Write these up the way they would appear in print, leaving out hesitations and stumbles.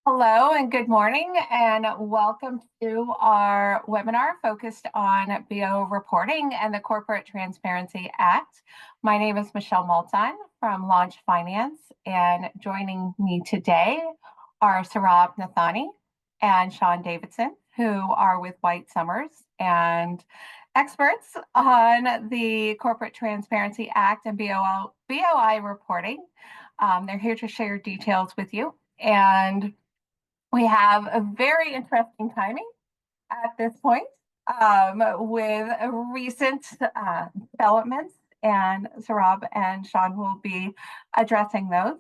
Hello and good morning, and welcome to our webinar focused on BO reporting and the Corporate Transparency Act. My name is Michelle Malton from Launch Finance, and joining me today are Saurabh Nathani and Sean Davidson, who are with White Summers and experts on the Corporate Transparency Act and BOI reporting. They're here to share details with you. And we have a very interesting timing at this point with recent developments, and Saurabh and Sean will be addressing those.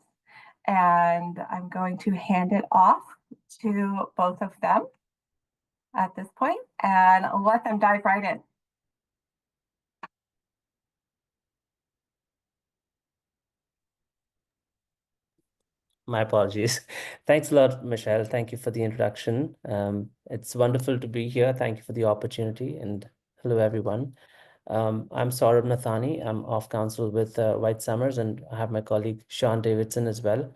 And I'm going to hand it off to both of them at this point and let them dive right in. My apologies. Thanks a lot, Michelle. Thank you for the introduction. It's wonderful to be here. Thank you for the opportunity, and hello, everyone. I'm Saurabh Nathani. I'm off counsel with White Summers, and I have my colleague Sean Davidson as well.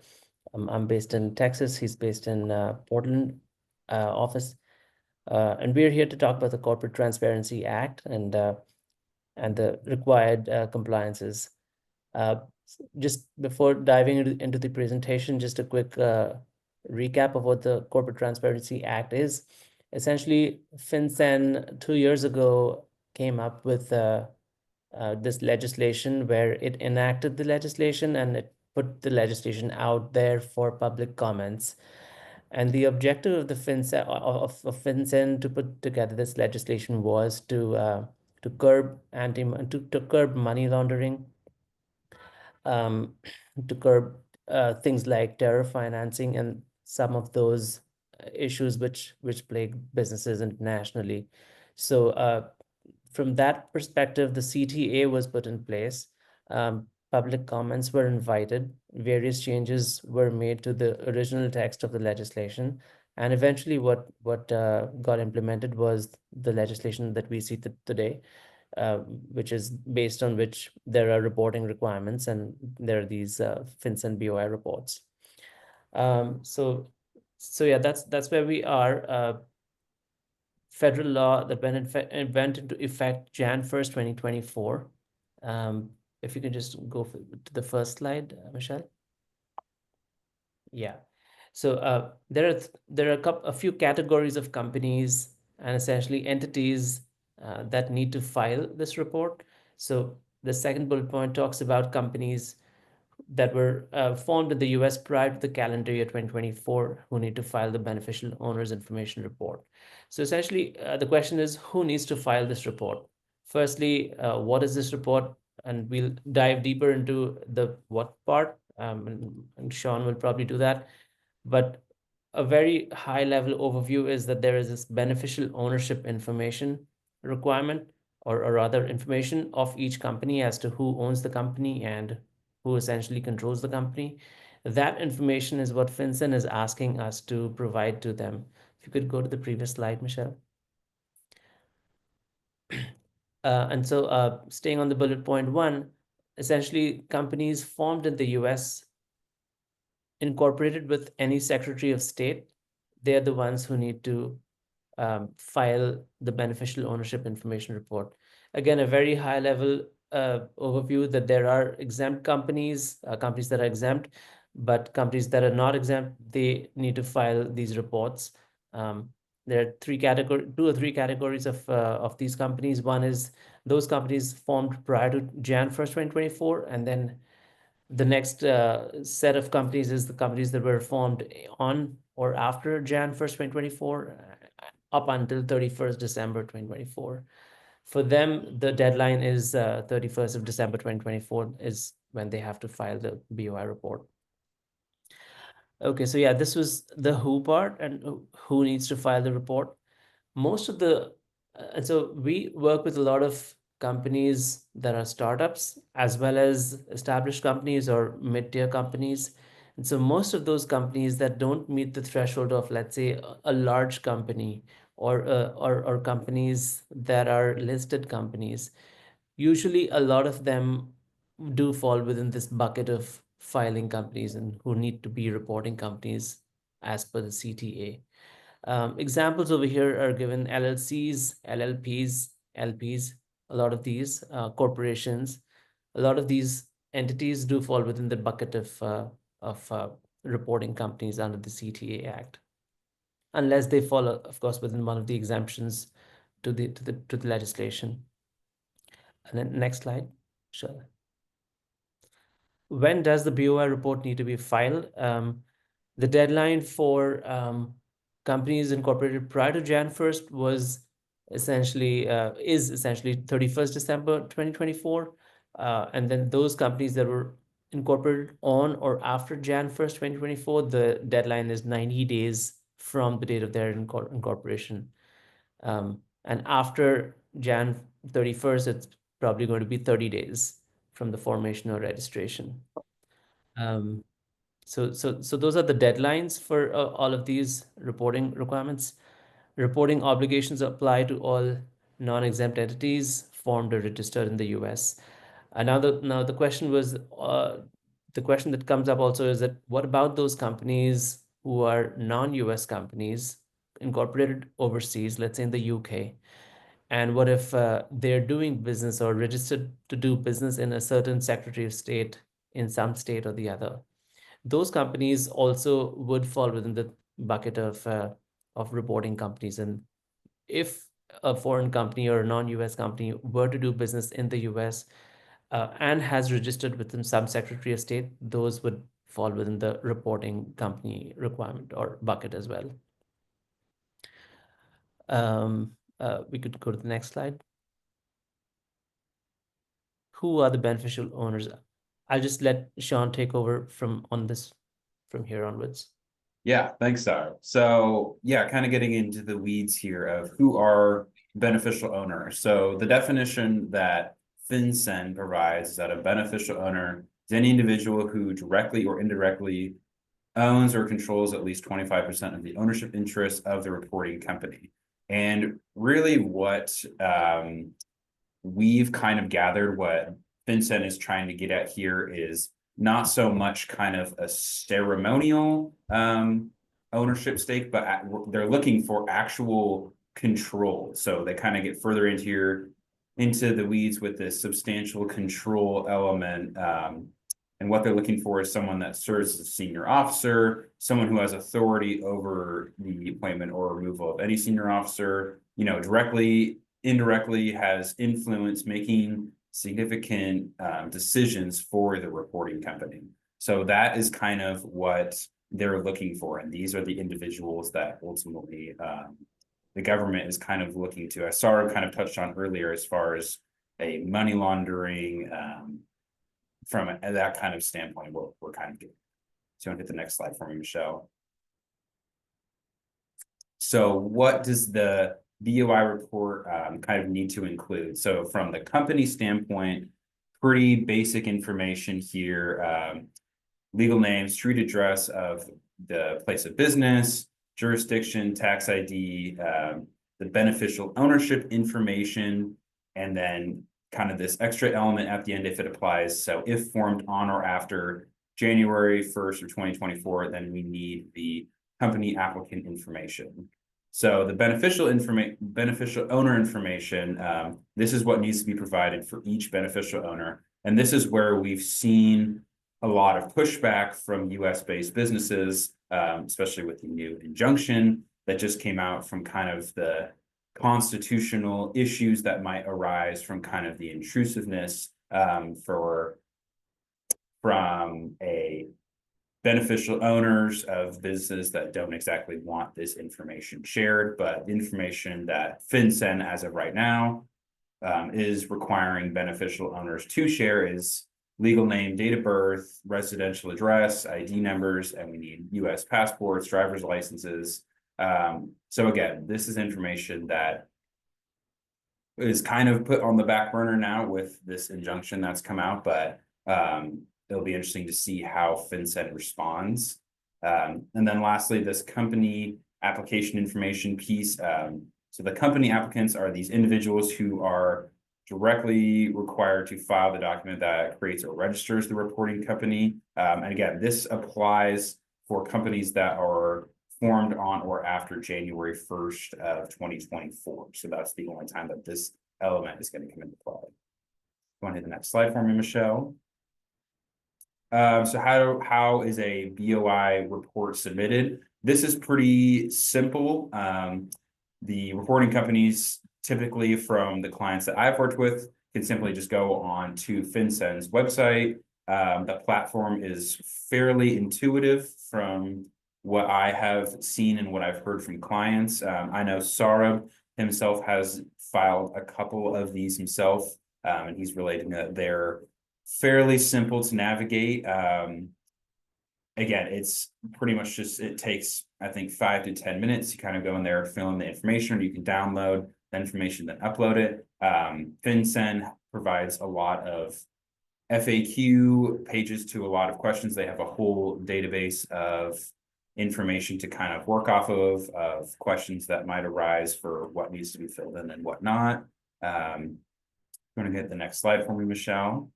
I'm based in Texas. He's based in Portland office. And we're here to talk about the Corporate Transparency Act and the required compliances. Just before diving into the presentation, just a quick recap of what the Corporate Transparency Act is. Essentially, FinCEN 2 years ago came up with this legislation where it enacted the legislation and it put the legislation out there for public comments. And the objective of the FinCEN to put together this legislation was to curb money laundering, to curb things like terror financing and some of those issues which plague businesses internationally. So from that perspective, the CTA was put in place. Public comments were invited. Various changes were made to the original text of the legislation. And eventually what got implemented was the legislation that we see today, which is based on which there are reporting requirements and there are these FinCEN BOI reports. So yeah, that's where we are. Federal law that went into effect Jan 1st, 2024. If you can just go to the first slide, Michelle. Yeah. So there are a few categories of companies and essentially entities that need to file this report. So the second bullet point talks about companies that were formed in the US prior to the calendar year 2024 who need to file the beneficial owners information report. So essentially, the question is, who needs to file this report? Firstly, what is this report? And we'll dive deeper into the what part, and Sean will probably do that. But a very high level overview is that there is this beneficial ownership information requirement, or rather information of each company as to who owns the company and who essentially controls the company. That information is what FinCEN is asking us to provide to them. If you could go to the previous slide, Michelle. And so staying on the bullet point 1, essentially companies formed in the US incorporated with any Secretary of State, they're the ones who need to file the beneficial ownership information report. Again, a very high level overview that there are exempt companies, companies that are exempt, but companies that are not exempt, they need to file these reports. There are two or three categories of these companies. One is those companies formed prior to Jan 1st, 2024, and then the next set of companies is the companies that were formed on or after Jan 1st, 2024, up until 31st December 2024. For them, the deadline is 31st of December 2024 is when they have to file the BOI report. Okay, so yeah, this was the who part and who needs to file the report. And so we work with a lot of companies that are startups as well as established companies or mid-tier companies. And so most of those companies that don't meet the threshold of, let's say, a large company or companies that are listed companies, usually a lot of them do fall within this bucket of filing companies and who need to be reporting companies as per the CTA. Examples over here are given: LLCs, LLPs, LPs, a lot of these corporations, a lot of these entities do fall within the bucket of reporting companies under the CTA Act, unless they fall, of course, within one of the exemptions to the legislation. And then next slide. Sure. When does the BOI report need to be filed? The deadline for companies incorporated prior to Jan 1st was essentially is essentially 31st December 2024. And then those companies that were incorporated on or after Jan 1st, 2024, the deadline is 90 days from the date of their incorporation. And after Jan 31st, it's probably going to be 30 days from the formation or registration. So those are the deadlines for all of these reporting requirements. Reporting obligations apply to all non-exempt entities formed or registered in the US. Now the question was, the question that comes up also is that what about those companies who are non-US companies incorporated overseas, let's say in the UK? And what if they're doing business or registered to do business in a certain Secretary of State in some state or the other? Those companies also would fall within the bucket of reporting companies. And if a foreign company or a non-US company were to do business in the US and has registered within some Secretary of State, those would fall within the reporting company requirement or bucket as well. We could go to the next slide. Who are the beneficial owners? I'll just let Sean take over on this from here onwards. Yeah, thanks, Sar. So yeah, kind of getting into the weeds here of who are beneficial owners. So the definition that FinCEN provides is that a beneficial owner is any individual who directly or indirectly owns or controls at least 25% of the ownership interest of the reporting company. And really what we've kind of gathered, what FinCEN is trying to get at here is not so much kind of a ceremonial ownership stake, but they're looking for actual control. So they kind of get further into the weeds with this substantial control element. And what they're looking for is someone that serves as a senior officer, someone who has authority over the appointment or removal of any senior officer, directly, indirectly has influence making significant decisions for the reporting company. So that is kind of what they're looking for. And these are the individuals that ultimately the government is kind of looking to, as Sarah kind of touched on earlier, as far as a money laundering from that kind of standpoint, we're kind of getting. So you want to hit the next slide for me, Michelle? So what does the BOI report kind of need to include? So from the company standpoint, pretty basic information here. Legal name, street address of the place of business, jurisdiction, tax ID, the beneficial ownership information, and then kind of this extra element at the end if it applies. So if formed on or after January 1st of 2024, then we need the company applicant information. So the beneficial owner information, this is what needs to be provided for each beneficial owner. And this is where we've seen a lot of pushback from US-based businesses, especially with the new injunction that just came out from kind of the constitutional issues that might arise from kind of the intrusiveness from a beneficial owners of businesses that don't exactly want this information shared, but the information that FinCEN as of right now is requiring beneficial owners to share is legal name, date of birth, residential address, ID numbers, and we need US passports, driver's licenses. So again, this is information that is kind of put on the back burner now with this injunction that's come out, but it'll be interesting to see how FinCEN responds. And then lastly, this company application information piece. So the company applicants are these individuals who are directly required to file the document that creates or registers the reporting company. And again, this applies for companies that are formed on or after January 1st of 2024. So that's the only time that this element is going to come into play. Go on to the next slide for me, Michelle. So how is a BOI report submitted? This is pretty simple. The reporting companies, typically from the clients that I've worked with, can simply just go on to FinCEN's website. The platform is fairly intuitive from what I have seen and what I've heard from clients. I know Saurabh himself has filed a couple of these himself, and he's relating that they're fairly simple to navigate. Again, it's pretty much just, it takes, I think, 5 to 10 minutes. You kind of go in there, fill in the information, or you can download the information, then upload it. FinCEN provides a lot of FAQ pages to a lot of questions. They have a whole database of information to kind of work off of questions that might arise for what needs to be filled in and whatnot. I'm going to get the next slide for me, Michelle.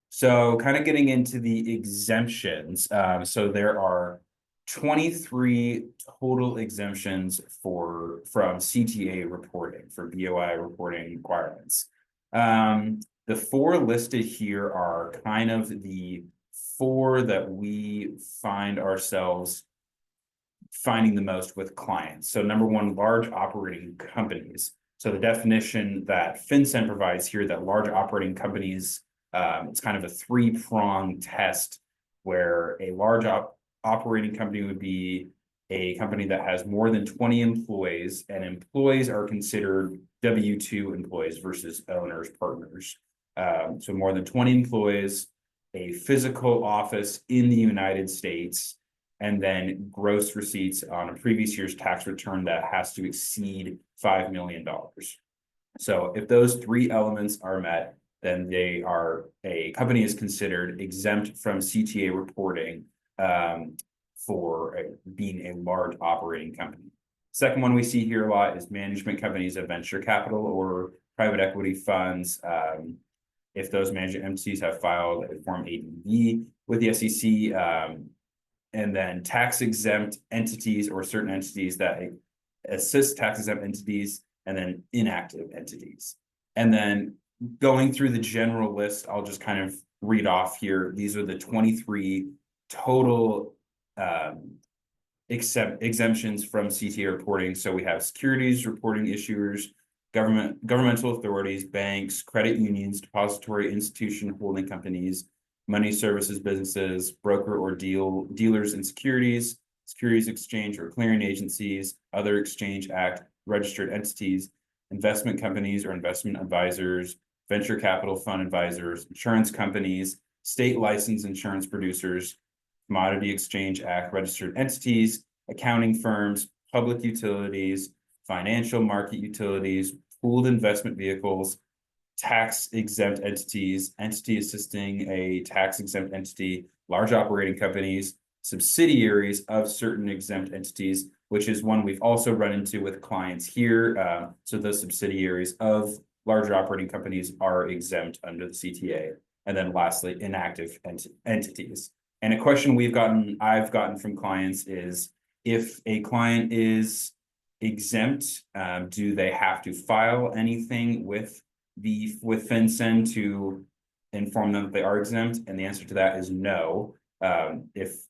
So kind of getting into the exemptions. So there are 23 total exemptions from CTA reporting, for BOI reporting requirements. The 4 listed here are kind of the 4 that we find ourselves finding the most with clients. So number 1, large operating companies. So the definition that FinCEN provides here, that large operating companies, it's kind of a 3-pronged test, where a large operating company would be a company that has more than 20 employees, and employees are considered W-2 employees versus owners, partners. So more than 20 employees, a physical office in the United States, and then gross receipts on a previous year's tax return that has to exceed $5 million. So if those 3 elements are met, then a company is considered exempt from CTA reporting for being a large operating company. Second one we see here a lot is management companies of venture capital or private equity funds. If those management entities have filed a Form 8B with the SEC, and then tax exempt entities or certain entities that assist tax exempt entities, and then inactive entities. And then going through the general list, I'll just kind of read off here. These are the 23 total exemptions from CTA reporting. So we have securities reporting issuers, governmental authorities, banks, credit unions, depository institution holding companies, money services businesses, broker or dealers in securities, securities exchange or clearing agencies, other Exchange Act registered entities, investment companies or investment advisors, venture capital fund advisors, insurance companies, state licensed insurance producers, Commodity Exchange Act registered entities, accounting firms, public utilities, financial market utilities, pooled investment vehicles, tax exempt entities, entity assisting a tax exempt entity, large operating companies, subsidiaries of certain exempt entities, which is one we've also run into with clients here. So those subsidiaries of larger operating companies are exempt under the CTA. And then lastly, inactive entities. And a question I've gotten from clients is, if a client is exempt, do they have to file anything with FinCEN to inform them that they are exempt? And the answer to that is no. If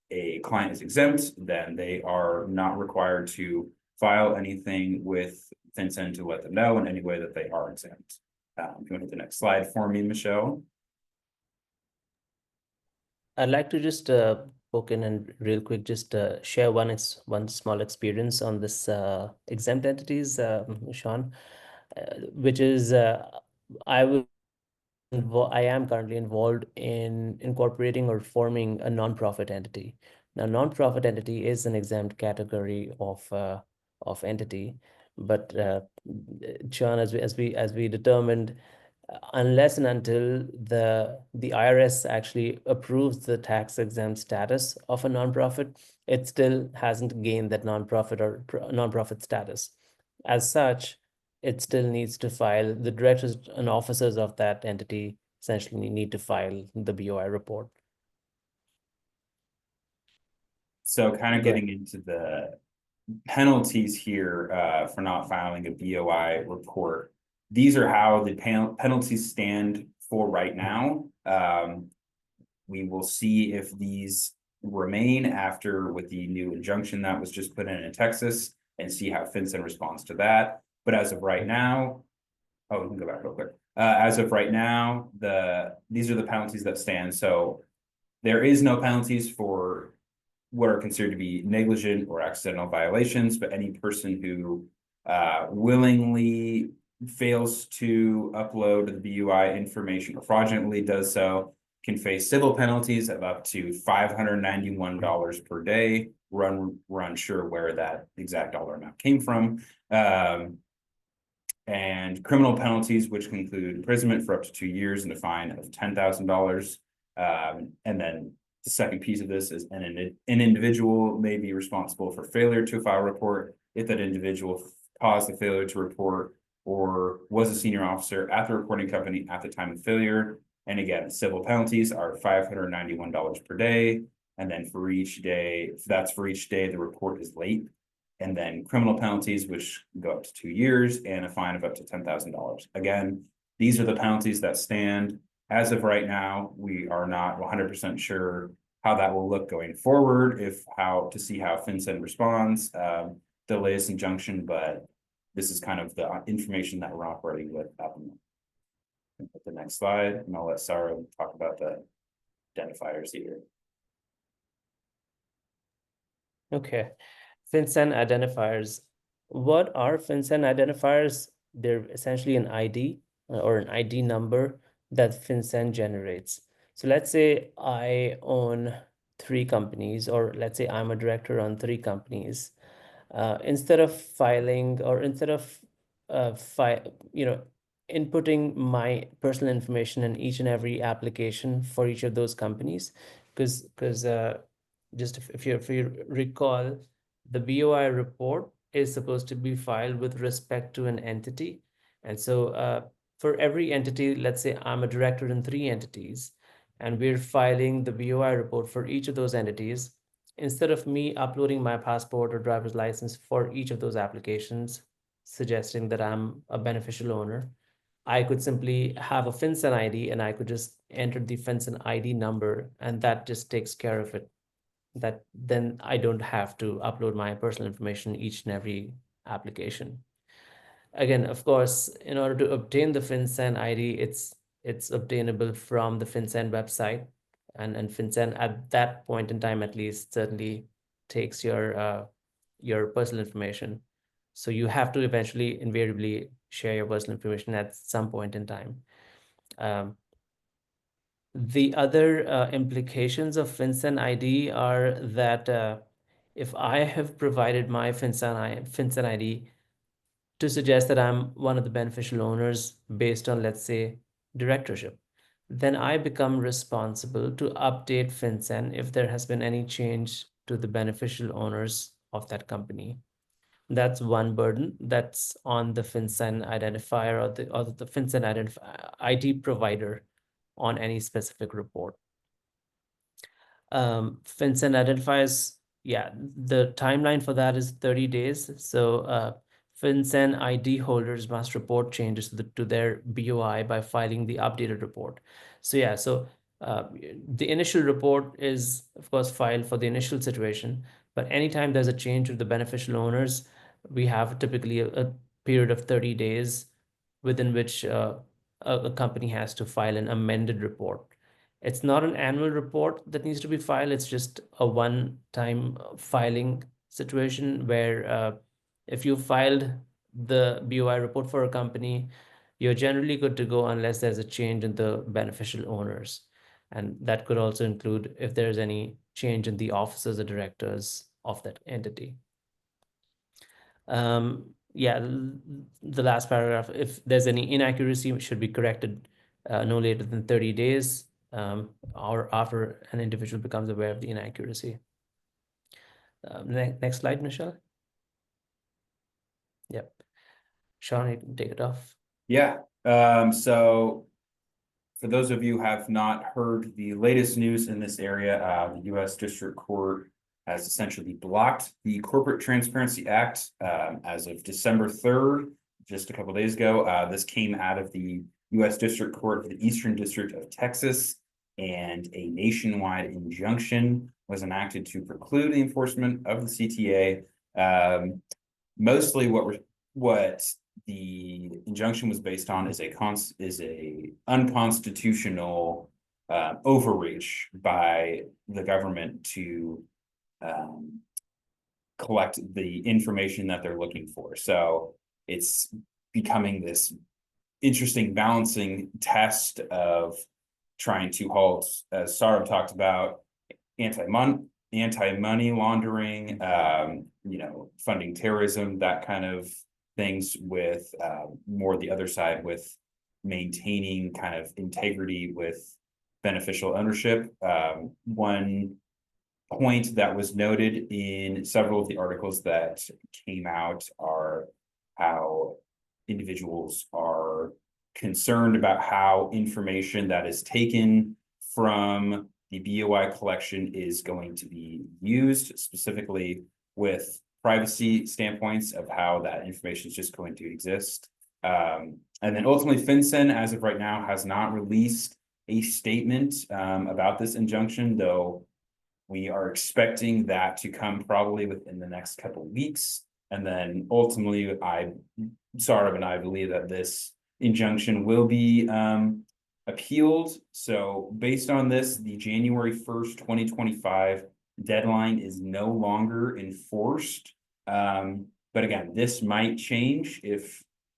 a client is exempt, then they are not required to file anything with FinCEN to let them know in any way that they are exempt. If you want to hit the next slide for me, Michelle. I'd like to just poke in and real quick just share one small experience on this exempt entities, Sean, which is I am currently involved in incorporating or forming a nonprofit entity. Now, nonprofit entity is an exempt category of entity, but Sean, as we determined, unless and until the IRS actually approves the tax exempt status of a nonprofit, it still hasn't gained that nonprofit or nonprofit status. As such, it still needs to file, the directors and officers of that entity essentially need to file the BOI report. So kind of Okay. getting into the penalties here for not filing a BOI report. These are how the penalties stand for right now. We will see if these remain after with the new injunction that was just put in Texas, and see how FinCEN responds to that. But as of right now, oh, we can go back real quick. As of right now, these are the penalties that stand. So there is no penalties for what are considered to be negligent or accidental violations, but any person who willingly fails to upload the BOI information or fraudulently does so can face civil penalties of up to $591 per day. We're unsure where that exact dollar amount came from. And criminal penalties, which can include imprisonment for up to 2 years and a fine of $10,000. And then the second piece of this is an individual may be responsible for failure to file a report if that individual caused the failure to report or was a senior officer at the reporting company at the time of failure. And again, civil penalties are $591 per day. And then for each day, that's for each day the report is late. And then criminal penalties, which go up to 2 years and a fine of up to $10,000. Again, these are the penalties that stand. As of right now, we are not 100% sure how that will look going forward, to see how FinCEN responds, the latest injunction, but this is kind of the information that we're operating with at the moment. Put the next slide, and I'll let Sarah talk about the identifiers here. Okay. FinCEN identifiers. What are FinCEN identifiers? They're essentially an ID or an ID number that FinCEN generates. So let's say I own 3 companies, or let's say I'm a director on 3 companies. Instead of filing, or instead of inputting my personal information in each and every application for each of those companies, because just if you recall, the BOI report is supposed to be filed with respect to an entity. And so for every entity, let's say I'm a director in 3 entities, and we're filing the BOI report for each of those entities. Instead of me uploading my passport or driver's license for each of those applications, suggesting that I'm a beneficial owner, I could simply have a FinCEN ID, and I could just enter the FinCEN ID number, and that just takes care of it. That then I don't have to upload my personal information each and every application. Again, of course, in order to obtain the FinCEN ID, it's obtainable from the FinCEN website, and FinCEN at that point in time, at least, certainly takes your personal information. So you have to eventually invariably share your personal information at some point in time. The other implications of FinCEN ID are that if I have provided my FinCEN ID to suggest that I'm one of the beneficial owners based on, let's say, directorship, then I become responsible to update FinCEN if there has been any change to the beneficial owners of that company. That's one burden that's on the FinCEN identifier or the FinCEN ID provider on any specific report. FinCEN identifiers, yeah, the timeline for that is 30 days. So FinCEN ID holders must report changes to their BOI by filing the updated report. So yeah, so the initial report is, of course, filed for the initial situation, but anytime there's a change to the beneficial owners, we have typically a period of 30 days within which a company has to file an amended report. It's not an annual report that needs to be filed. It's just a one-time filing situation where if you filed the BOI report for a company, you're generally good to go unless there's a change in the beneficial owners. And that could also include if there's any change in the officers or directors of that entity. Yeah, the last paragraph, if there's any inaccuracy, it should be corrected no later than 30 days or after an individual becomes aware of the inaccuracy. Next slide, Michelle. Yep. Sean, you can take it off. Yeah. So for those of you who have not heard the latest news in this area, the U.S. District Court has essentially blocked the Corporate Transparency Act as of December 3rd, just a couple days ago. This came out of the U.S. District Court for the Eastern District of Texas, and a nationwide injunction was enacted to preclude the enforcement of the CTA. Mostly what the injunction was based on is a unconstitutional overreach by the government to collect the information that they're looking for. So it's becoming this interesting balancing test of trying to halt, as Saurabh talked about, anti-money laundering, funding terrorism, that kind of things, with more the other side with maintaining kind of integrity with beneficial ownership. One point that was noted in several of the articles that came out are how individuals are concerned about how information that is taken from the BOI collection is going to be used, specifically with privacy standpoints of how that information is just going to exist. And then ultimately, FinCEN, as of right now, has not released a statement about this injunction, though we are expecting that to come probably within the next couple of weeks. And then ultimately, Saurabh and I believe that this injunction will be appealed. So based on this, the January 1st, 2025 deadline is no longer enforced. But again, this might change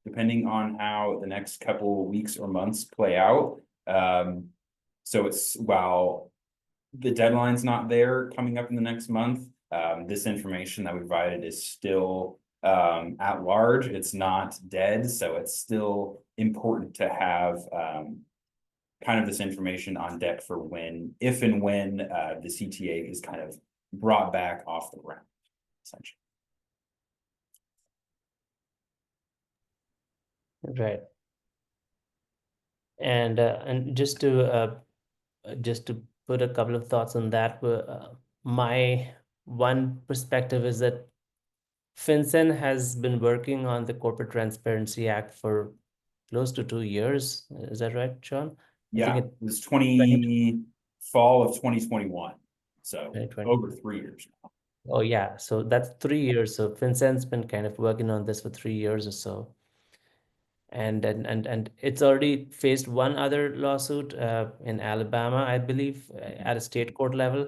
depending on how the next couple weeks or months play out. So while the deadline's not there coming up in the next month, this information that we provided is still at large. It's not dead, so it's still important to have kind of this information on deck for if and when the CTA is kind of brought back off the ground, essentially. Right. And just to put a couple of thoughts on that, my one perspective is that FinCEN has been working on the Corporate Transparency Act for close to 2 years. Is that right, Sean? Yeah, I it was fall of 2021. So 2020. over 3 years now. Oh yeah, so that's 3 years. So FinCEN's been kind of working on this for 3 years or so. And it's already faced one other lawsuit in Alabama, I believe, at a state court level.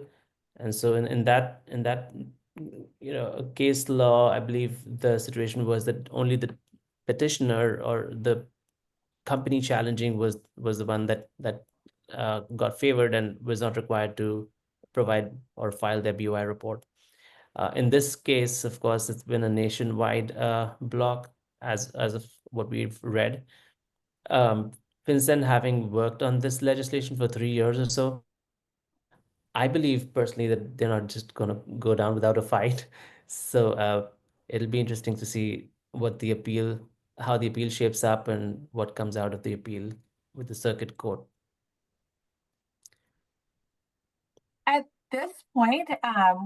And so in that case law, I believe the situation was that only the petitioner or the company challenging was the one that got favored and was not required to provide or file their BOI report. In this case, of course, it's been a nationwide block as of what we've read. FinCEN having worked on this legislation for 3 years or so, I believe personally that they're not just going to go down without a fight. So it'll be interesting to see how the appeal shapes up and what comes out of the appeal with the circuit court. At this point,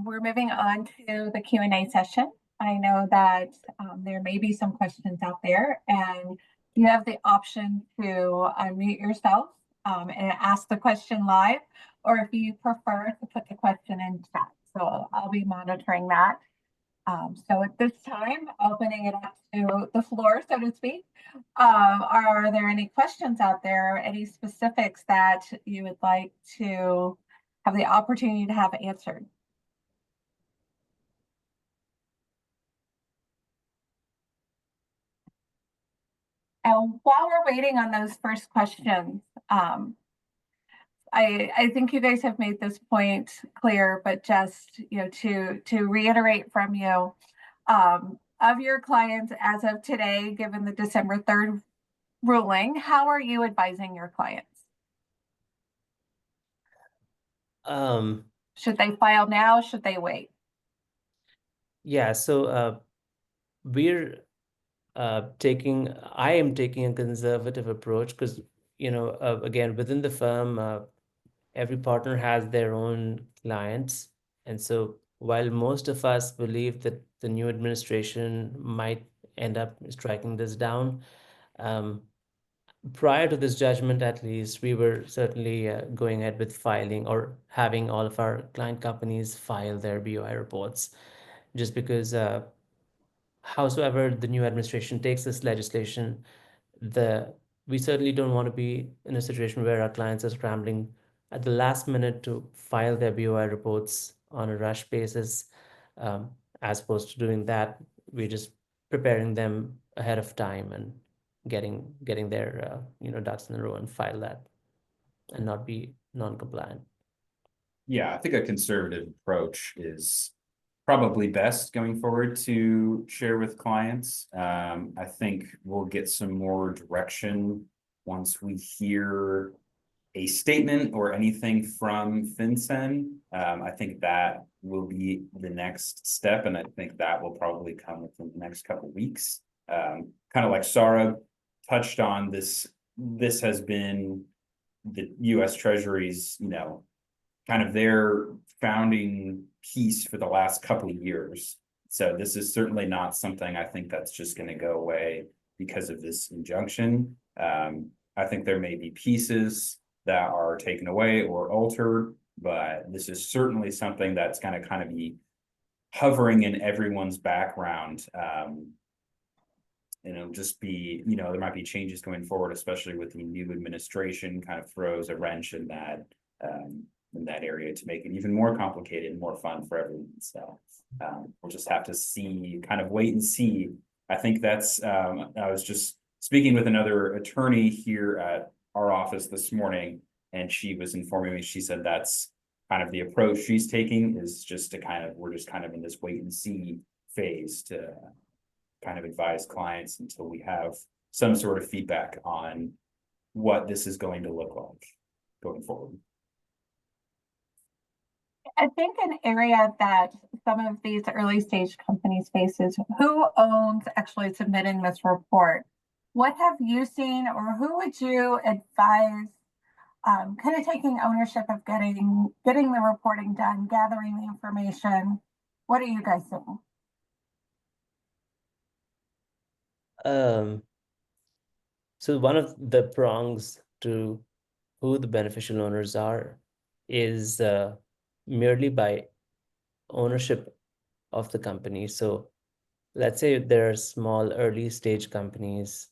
we're moving on to the Q&A session. I know that there may be some questions out there, and you have the option to unmute yourself and ask the question live, or if you prefer to put the question in chat. So I'll be monitoring that. So at this time, opening it up to the floor, so to speak, are there any questions out there, any specifics that you would like to have the opportunity to have answered? And while we're waiting on those first questions, I think you guys have made this point clear, but just to reiterate from you, of your clients as of today, given the December 3rd ruling, how are you advising your clients? Should they file now? Should they wait? Yeah, so I am taking a conservative approach because, again, within the firm, every partner has their own clients. And so while most of us believe that the new administration might end up striking this down, prior to this judgment, at least, we were certainly going ahead with filing or having all of our client companies file their BOI reports, just because howsoever the new administration takes this legislation, we certainly don't want to be in a situation where our clients are scrambling at the last minute to file their BOI reports on a rush basis. As opposed to doing that, we're just preparing them ahead of time and getting their ducks in a row and file that and not be non-compliant. Yeah, I think a conservative approach is probably best going forward to share with clients. I think we'll get some more direction once we hear a statement or anything from FinCEN. I think that will be the next step, and I think that will probably come within the next couple of weeks. Kind of like Sarah touched on, this has been the U.S. Treasury's, kind of their founding piece for the last couple of years. So this is certainly not something I think that's just going to go away because of this injunction. I think there may be pieces that are taken away or altered, but this is certainly something that's going to kind of be hovering in everyone's background. And it'll just be, there might be changes going forward, especially with the new administration kind of throws a wrench in that area to make it even more complicated and more fun for everyone. So we'll just have to kind of wait and see. I think that's, I was just speaking with another attorney here at our office this morning, and she was informing me, she said that's kind of the approach she's taking, is just to we're just kind of in this wait and see phase to kind of advise clients until we have some sort of feedback on what this is going to look like going forward. I think an area that some of these early stage companies face is who owns actually submitting this report. What have you seen, or who would you advise kind of taking ownership of getting the reporting done, gathering the information? What are you guys seeing? So one of the prongs to who the beneficial owners are is merely by ownership of the company. So let's say there are small early stage companies,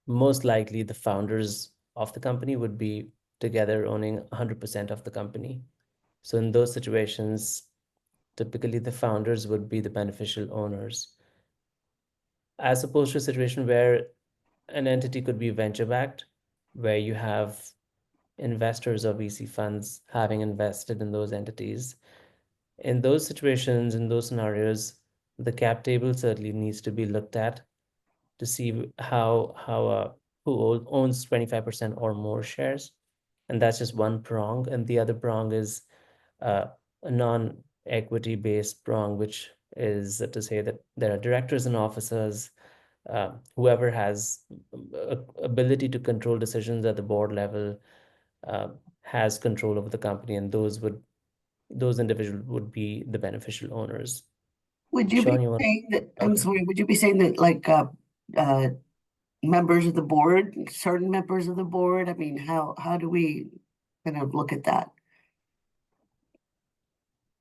most likely the founders of the company would be together owning 100% of the company. So in those situations, typically the founders would be the beneficial owners, as opposed to a situation where an entity could be venture backed, where you have investors or VC funds having invested in those entities. In those situations, in those scenarios, the cap table certainly needs to be looked at to see who owns 25% or more shares. And that's just one prong. And the other prong is a non-equity based prong, which is to say that there are directors and officers, whoever has ability to control decisions at the board level has control over the company, and those individuals would be the beneficial owners. Would you Sean, be you saying that, Okay. I'm sorry, would you be saying that like members of the board, certain members of the board? I mean, how do we kind of look at that?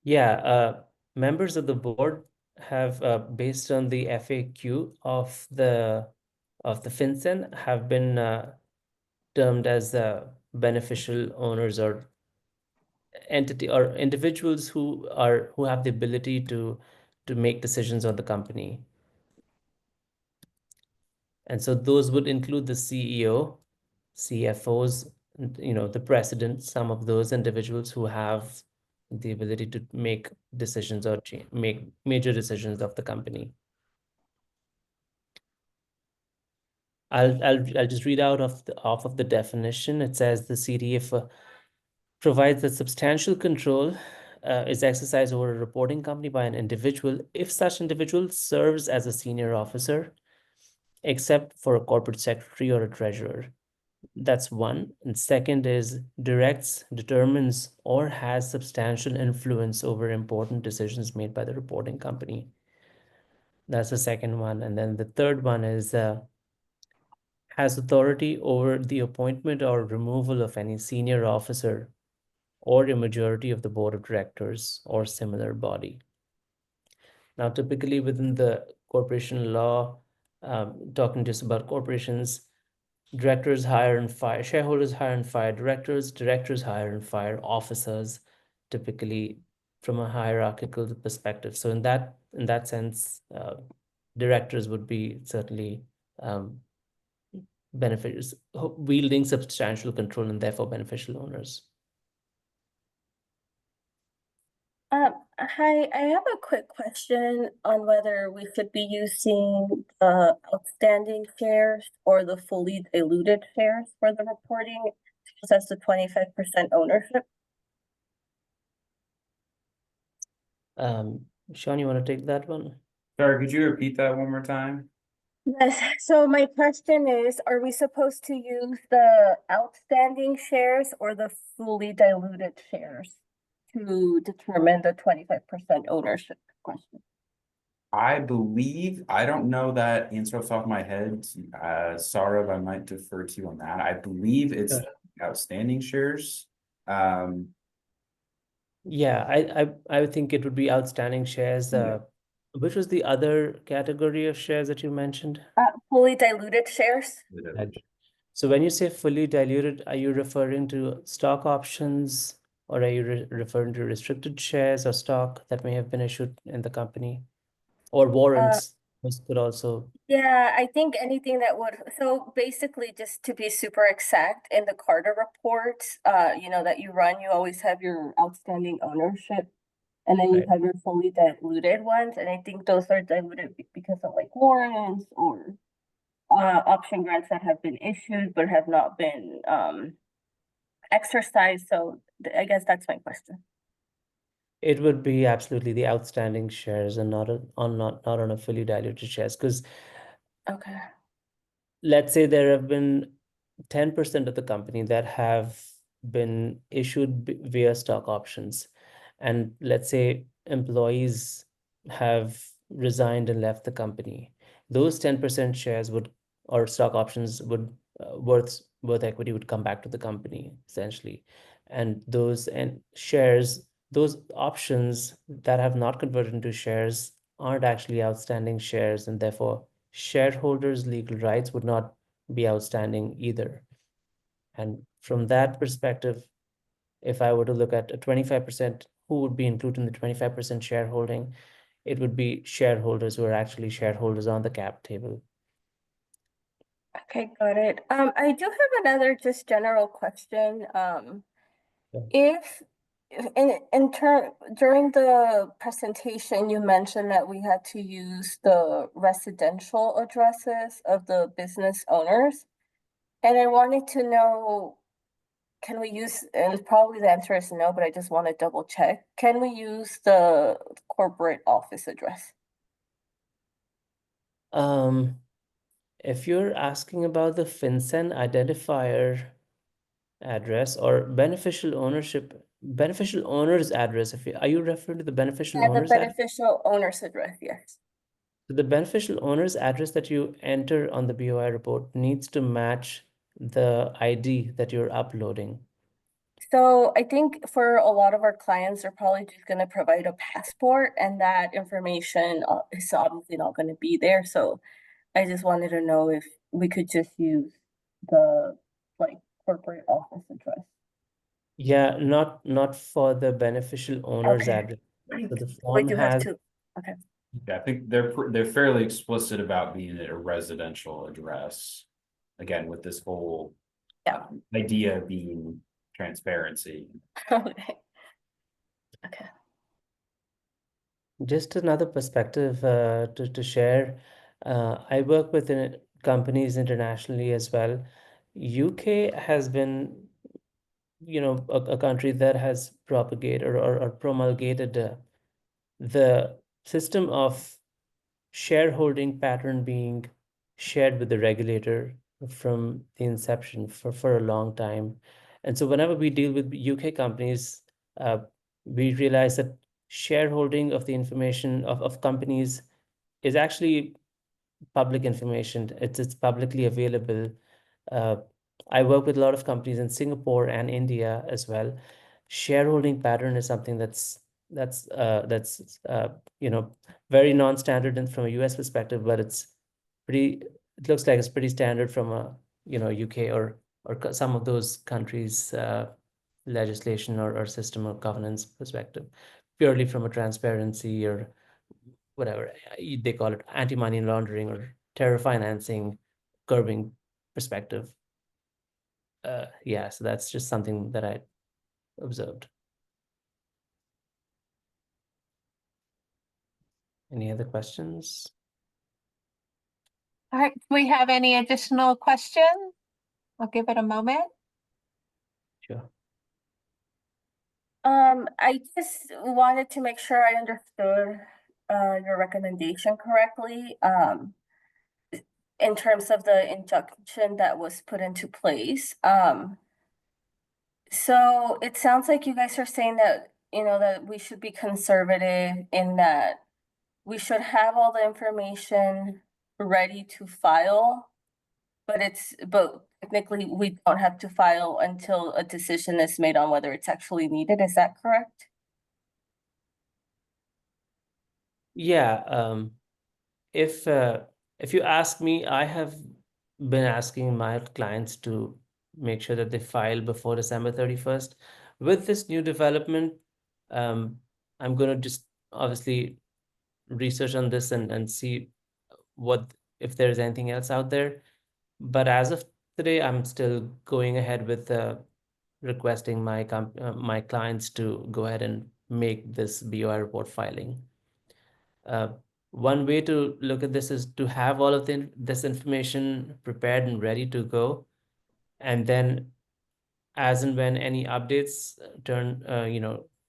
Yeah, members of the board have, based on the FAQ of the FinCEN, have been termed as beneficial owners or entity or individuals who have the ability to make decisions on the company. And so those would include the CEO, CFOs, the president, some of those individuals who have the ability to make decisions or make major decisions of the company. I'll just read out off of the definition. It says the CTA provides that substantial control is exercised over a reporting company by an individual if such individual serves as a senior officer, except for a corporate secretary or a treasurer. That's one. And second is directs, determines, or has substantial influence over important decisions made by the reporting company. That's the second one. And then the third one is has authority over the appointment or removal of any senior officer or a majority of the board of directors or similar body. Now, typically within the corporation law, talking just about corporations, directors hire and fire, shareholders hire and fire directors, directors hire and fire officers, typically from a hierarchical perspective. So in that sense, directors would be certainly benefits, wielding substantial control and therefore beneficial owners. Hi, I have a quick question on whether we should be using the outstanding shares or the fully diluted shares for the reporting, because that's the 25% ownership. Sean, you want to take that one? Sorry, could you repeat that one more time? Yes, so my question is, are we supposed to use the outstanding shares or the fully diluted shares to determine the 25% ownership question? I believe, I don't know that answer off the top of my head. Saurav, I might defer to you on that. I believe it's Sure. outstanding shares. Yeah, I would think it would be outstanding shares. Yeah. Which was the other category of shares that you mentioned? Fully diluted shares? So when you say fully diluted, are you referring to stock options, or are you referring to restricted shares or stock that may have been issued in the company? Or warrants, this could also. Yeah, I think anything that would, so basically just to be super exact, in the Carter reports, that you run, you always have your outstanding ownership. And then you Right. have your fully diluted ones, and I think those are diluted because of like warrants or option grants that have been issued but have not been exercised. So I guess that's my question. It would be absolutely the outstanding shares and not on a fully diluted shares. Because Okay. let's say there have been 10% of the company that have been issued via stock options, and let's say employees have resigned and left the company. Those 10% shares would, or stock options would, worth equity would come back to the company essentially, and those shares, those options that have not converted into shares aren't actually outstanding shares, and therefore shareholders' legal rights would not be outstanding either. And from that perspective, if I were to look at a 25%, who would be included in the 25% shareholding, it would be shareholders who are actually shareholders on the cap table. Okay, got it. I do have another just general question. If during the presentation, you mentioned that we had to use the residential addresses of the business owners. And I wanted to know, can we use, and probably the answer is no, but I just want to double check. Can we use the corporate office address? If you're asking about the FinCEN identifier address or beneficial owner's address, are you referring to the beneficial Yeah, the owner's address? beneficial owner's address, yes. The beneficial owner's address that you enter on the BOI report needs to match the ID that you're uploading. So I think for a lot of our clients, they're probably just going to provide a passport, and that information is obviously not going to be there. So I just wanted to know if we could just use the corporate office address. Yeah, not for the beneficial owner's Okay. address. So the We form do have has, to. Okay. Yeah, I think they're fairly explicit about being a residential address. Again, with this whole idea being transparency. Okay. Okay. just another perspective to share. I work with companies internationally as well. UK has been, a country that has propagated or promulgated the system of shareholding pattern being shared with the regulator from the inception for a long time. And so whenever we deal with UK companies, we realize that shareholding of the information of companies is actually public information. It's publicly available. I work with a lot of companies in Singapore and India as well. Shareholding pattern is something that's you know, very non-standard and from a US perspective, but it looks like it's pretty standard from a, you know, UK or some of those countries legislation or system or governance perspective, purely from a transparency or whatever they call it, anti-money laundering or terror financing curbing perspective. Yeah, so that's just something that I observed. Any other questions? All right, do we have any additional questions? I'll give it a moment. Sure. I just wanted to make sure I understood your recommendation correctly. In terms of the injunction that was put into place. So it sounds like you guys are saying that, you know, that we should be conservative in that we should have all the information ready to file, but technically we don't have to file until a decision is made on whether it's actually needed. Is that correct? Yeah, if you ask me, I have been asking my clients to make sure that they file before December 31st. With this new development, I'm going to just obviously research on this and see if there's anything else out there. But as of today, I'm still going ahead with requesting my clients to go ahead and make this BOI report filing. One way to look at this is to have all of this information prepared and ready to go, and then as and when any updates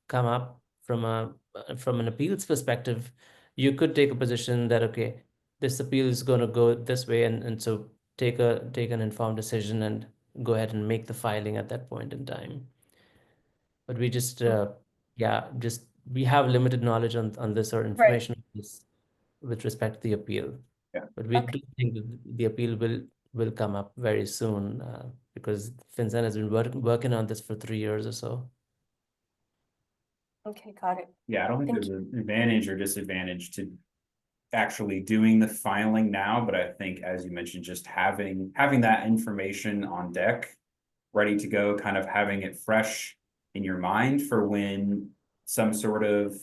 come up from an appeals perspective, you could take a position that, okay, this appeal is going to go this way, and so take an informed decision and go ahead and make the filing at that point in time. But we just we have limited knowledge on this or information with respect to the appeal. Yeah. But we Okay. do think that the appeal will come up very soon because FinCEN has been working on this for 3 years or so. Okay, got it. Yeah, I don't think Thank there's an advantage or disadvantage to actually doing the filing now, but I think, as you mentioned, just having that information on deck, ready to go, kind of having it fresh in your mind for when some sort of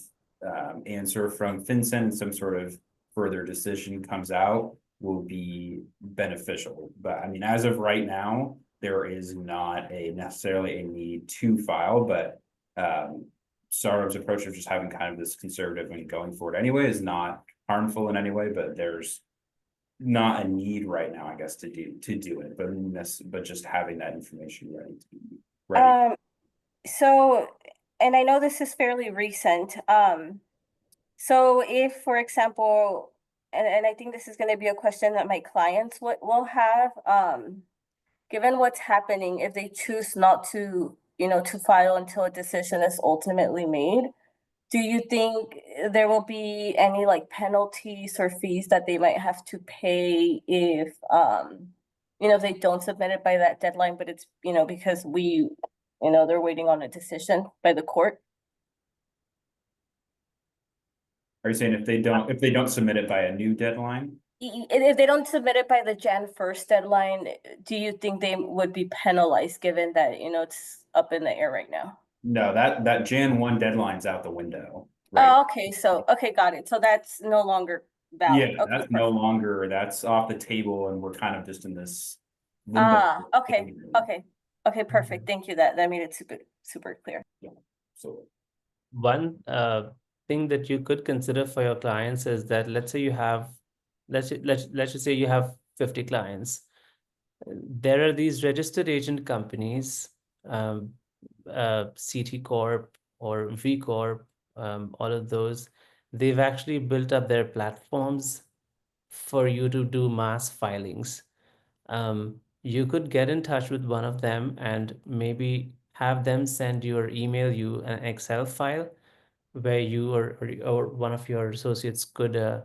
answer from FinCEN and some sort of further decision comes out will be beneficial. But I mean, as of right now, there is not necessarily a need to file, but Sarab's approach of just having kind of this conservative and going forward anyway is not harmful in any way, but there's not a need right now, I guess, to do it, but just having that information ready. So, and I know this is fairly recent. So if, for example, and I think this is going to be a question that my clients will have, given what's happening, if they choose not to, you know, to file until a decision is ultimately made, do you think there will be any like penalties or fees that they might have to pay if, you know, if they don't submit it by that deadline, but it's, you know, because they're waiting on a decision by the court? Are you saying if they don't submit it by a new deadline? If they don't submit it by the Jan 1st deadline, do you think they would be penalized given that, you know, it's up in the air right now? No, that Jan 1 deadline's out the window. Oh, okay. Okay, got it. So that's no longer valid. Yeah, Okay, that's no longer, that's off the table, and we're kind of just in this limbo. Okay, perfect. Thank you. That made it super clear. Yeah, so One thing that you could consider for your clients is that let's just say you have 50 clients. There are these registered agent companies, CT Corp or V Corp, all of those. They've actually built up their platforms for you to do mass filings. you could get in touch with one of them and maybe have them send you or email you an Excel file where you or one of your associates could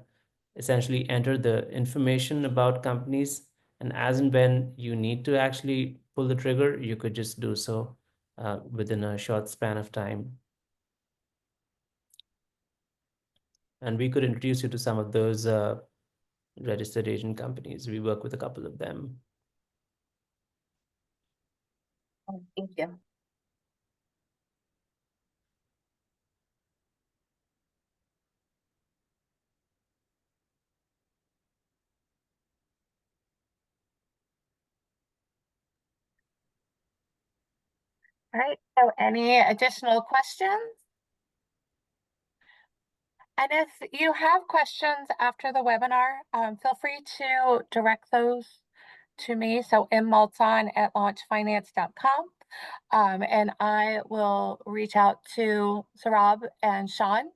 essentially enter the information about companies, and as and when you need to actually pull the trigger, you could just do so within a short span of time. And we could introduce you to some of those registered agent companies. We work with a couple of them. Thank you. All right, so any additional questions? And if you have questions after the webinar, feel free to direct those to me. So mmulton@launchfinance.com. And I will reach out to Sarab and Sean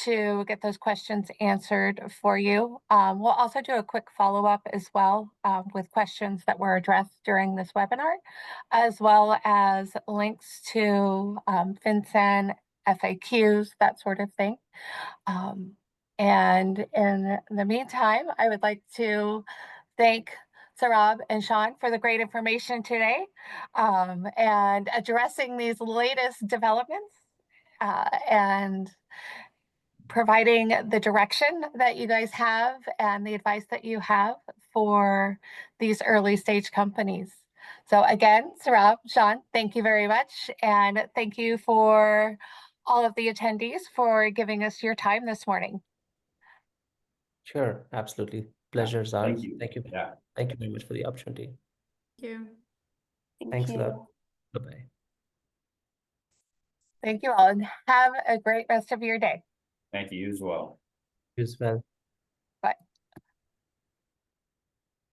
to get those questions answered for you. We'll also do a quick follow-up as well with questions that were addressed during this webinar, as well as links to FinCEN, FAQs, that sort of thing. And in the meantime, I would like to thank Sarab and Sean for the great information today and addressing these latest developments and providing the direction that you guys have and the advice that you have for these early stage companies. So again, Sarab, Sean, thank you very much. And thank you for all of the attendees for giving us your time this morning. Sure, absolutely. Pleasure, Zara. Thank you. Thank you. Yeah. Thank you very much for the opportunity. Thank you. Thanks a lot. Bye-bye. Thank you all and have a great rest of your day. Thank you as well. You as well.